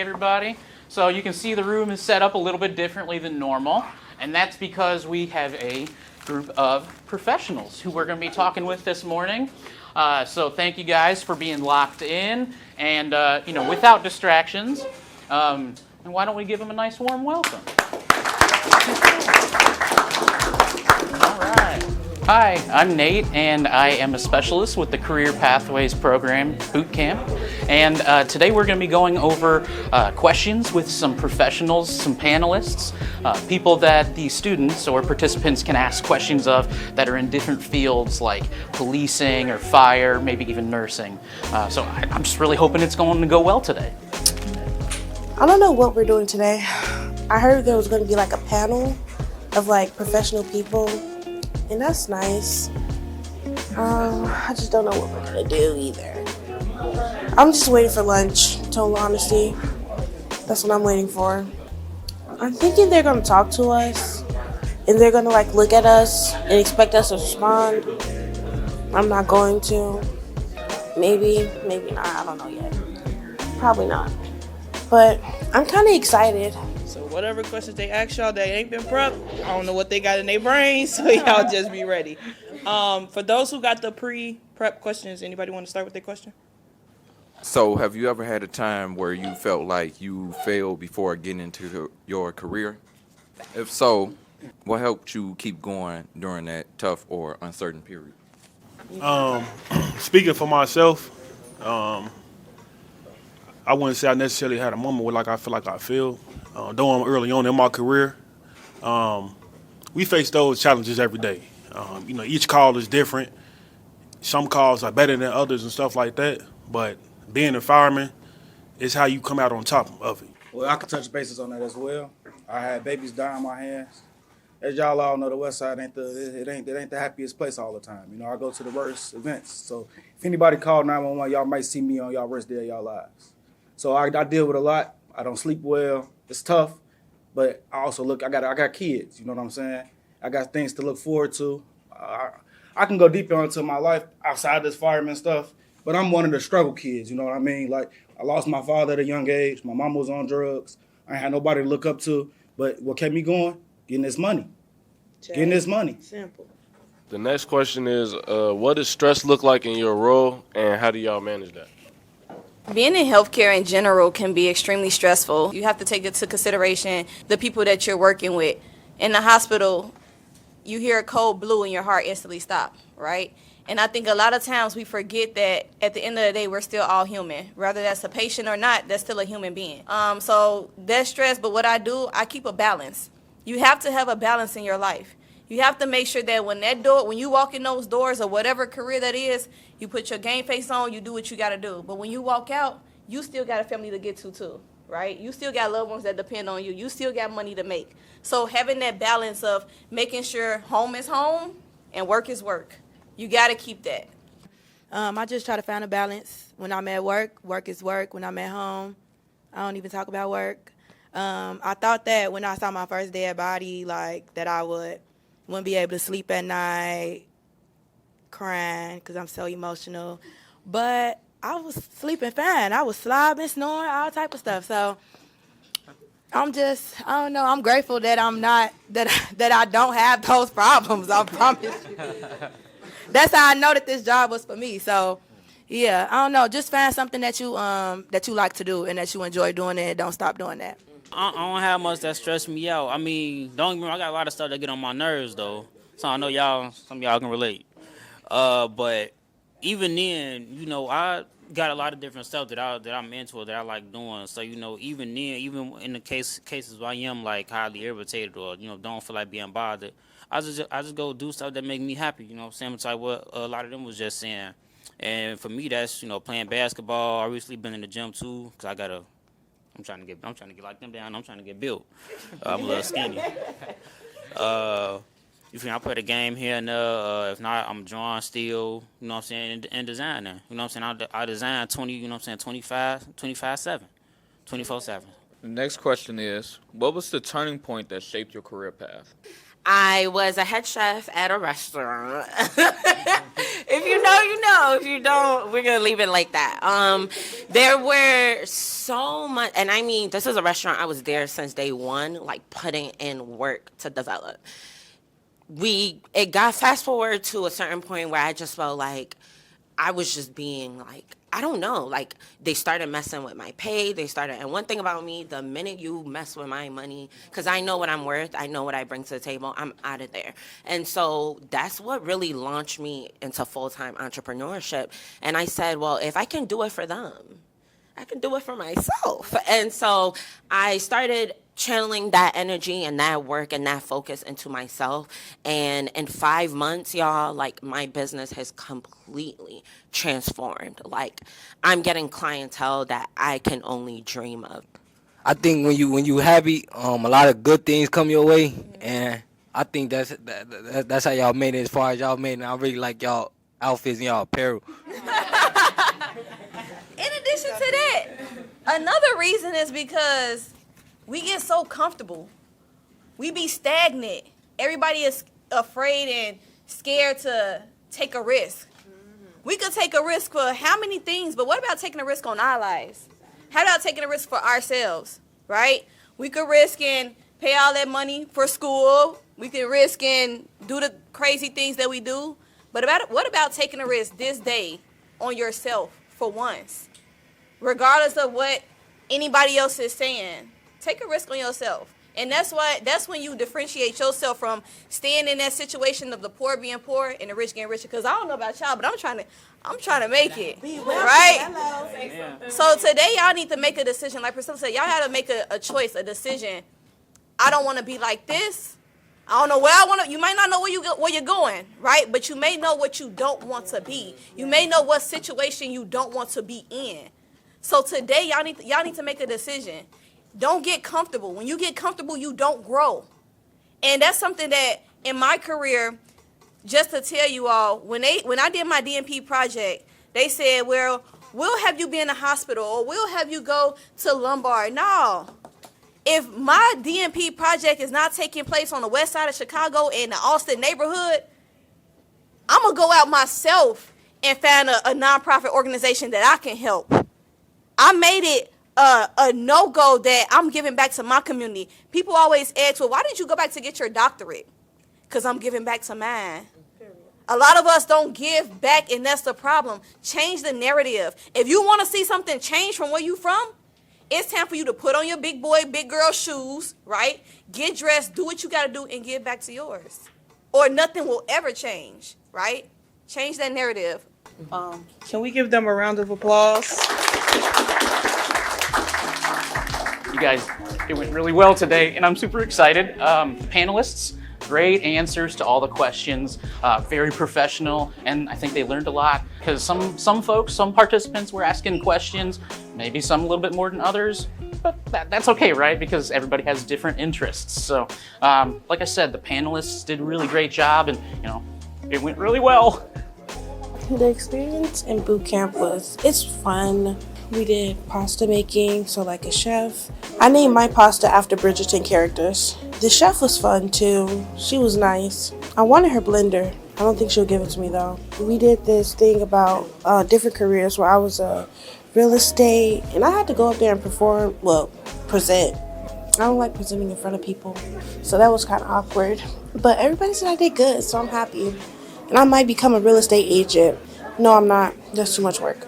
everybody. So you can see the room is set up a little bit differently than normal, and that's because we have a group of professionals who we're going to be talking with this morning. So thank you guys for being locked in and, without distractions. And why don't we give them a nice warm welcome? All right. Hi, I'm Nate, and I am a specialist with the Career Pathways Program Bootcamp. And today we're going to be going over questions with some professionals, some panelists, people that the students or participants can ask questions of that are in different fields like policing or fire, maybe even nursing. So I'm just really hoping it's going to go well today. I don't know what we're doing today. I heard there was going to be like a panel of like professional people, and that's nice. I just don't know what we're going to do either. I'm just waiting for lunch, total honesty. That's what I'm waiting for. I'm thinking they're going to talk to us, and they're going to like look at us and expect us to respond. I'm not going to. Maybe not. I don't know yet. Probably not. But I'm kind of excited. So whatever questions they ask y'all that ain't been prepped, I don't know what they got in their brains, so y'all just be ready. For those who got the pre-prep questions, anybody want to start with their question? So have you ever had a time where you felt like you failed before getting into your career? If so, what helped you keep going during that tough or uncertain period? Speaking for myself, I wouldn't say I necessarily had a moment where like I feel like I failed. Though I'm early on in my career, we face those challenges every day. Each call is different. Some calls are better than others and stuff like that. But being a fireman is how you come out on top of it. Well, I could touch bases on that as well. I had babies die in my hands. As y'all all know, the West Side ain't the happiest place all the time. I go to the worst events. So if anybody called 911, y'all might see me on y'all worst day of y'all lives. So I deal with a lot. I don't sleep well. It's tough, but I also I got kids. You know what I'm saying? I got things to look forward to. I can go deeper into my life outside this fireman stuff, but I'm one of the struggle kids. You know what I mean? Like I lost my father at a young age. My mom was on drugs. I ain't had nobody to look up to. But what kept me going? Getting this money. Getting this money. Simple. The next question is, what does stress look like in your role, and how do y'all manage that? Being in healthcare in general can be extremely stressful. You have to take into consideration the people that you're working with. In the hospital, you hear a cold blue and your heart instantly stops, right? And I think a lot of times we forget that at the end of the day, we're still all human. Whether that's a patient or not, that's still a human being. So that's stress, but what I do, I keep a balance. You have to have a balance in your life. You have to make sure that when you walk in those doors or whatever career that is, you put your game face on, you do what you got to do. But when you walk out, you still got a family to get to too, right? You still got loved ones that depend on you. You still got money to make. So having that balance of making sure home is home and work is work. You got to keep that. I just try to find a balance. When I'm at work, work is work. When I'm at home, I don't even talk about work. I thought that when I saw my first dead body, like that I wouldn't be able to sleep at night, crying because I'm so emotional. But I was sleeping fine. I was slobbing, snoring, all type of stuff. So I don't know. I'm grateful that I'm not, that I don't have those problems. I promise you. That's how I know that this job was for me. So yeah, I don't know. Just find something that you like to do and that you enjoy doing it and don't stop doing that. I don't have much that stress me out. I mean, don't get me wrong, I got a lot of stuff that get on my nerves, though. So I know some of y'all can relate. But even then, I got a lot of different stuff that I'm into or that I like doing. So, even then, even in the cases where I am, like, highly irritated or, don't feel like being bothered, I just go do stuff that make me happy, same like what a lot of them was just saying. And for me, that's, playing basketball. I recently been in the gym, too, because I'm trying to get like them down. I'm trying to get built. I'm a little skinny. I play the game here and there. If not, I'm drawing still, and designing. I design 24/7. The next question is, what was the turning point that shaped your career path? I was a head chef at a restaurant. If you know, you know. If you don't, we're gonna leave it like that. There were so much, and I mean, this is a restaurant I was there since day one, like putting in work to develop. It got fast forward to a certain point where I just felt like I was just being like, I don't know, like they started messing with my pay. And one thing about me, the minute you mess with my money, because I know what I'm worth, I know what I bring to the table, I'm out of there. And so that's what really launched me into full-time entrepreneurship. And I said, well, if I can do it for them, I can do it for myself. And so I started channeling that energy and that work and that focus into myself. And in 5 months, y'all, like my business has completely transformed. Like I'm getting clientele that I can only dream of. I think when you happy, a lot of good things come your way, and I think that's how y'all made it. As far as y'all made it, I really like y'all outfits and y'all apparel. In addition to that, another reason is because we get so comfortable. We be stagnant. Everybody is afraid and scared to take a risk. We could take a risk for how many things, but what about taking a risk on our lives? How about taking a risk for ourselves, right? We could risk and pay all that money for school. We could risk and do the crazy things that we do. But what about taking a risk this day on yourself for once? Regardless of what anybody else is saying, take a risk on yourself. And that's when you differentiate yourself from staying in that situation of the poor being poor and the rich getting richer. Because I don't know about y'all, but I'm trying to make it, right? So today y'all need to make a decision. Like Priscilla said, y'all have to make a choice, a decision. I don't want to be like this. I don't know where I want to. You might not know where you're going, right? But you may know what you don't want to be. You may know what situation you don't want to be in. So today y'all need to make a decision. Don't get comfortable. When you get comfortable, you don't grow. And that's something that in my career, just to tell you all, when I did my DNP project, they said, well, we'll have you be in the hospital or we'll have you go to lumbar. No. If my DNP project is not taking place on the west side of Chicago in the Austin neighborhood, I'm going to go out myself and find a nonprofit organization that I can help. I made it a no-go that I'm giving back to my community. People always add to it, why did you go back to get your doctorate? Because I'm giving back to mine. A lot of us don't give back, and that's the problem. Change the narrative. If you want to see something change from where you from, it's time for you to put on your big boy, big girl shoes, right? Get dressed, do what you got to do, and give back to yours. Or nothing will ever change, right? Change that narrative. Can we give them a round of applause? You guys, it went really well today, and I'm super excited. Panelists, great answers to all the questions, very professional, and I think they learned a lot because some folks, some participants were asking questions, maybe some a little bit more than others, but that's okay, right? Because everybody has different interests. So, like I said, the panelists did a really great job, and it went really well. The experience in boot camp it's fun. We did pasta making, so like a chef. I named my pasta after Bridgerton characters. The chef was fun too. She was nice. I wanted her blender. I don't think she'll give it to me though. We did this thing about different careers where I was a real estate, and I had to go up there and present. I don't like presenting in front of people, so that was kind of awkward. But everybody said I did good, so I'm happy. And I might become a real estate agent. No, I'm not. That's too much work.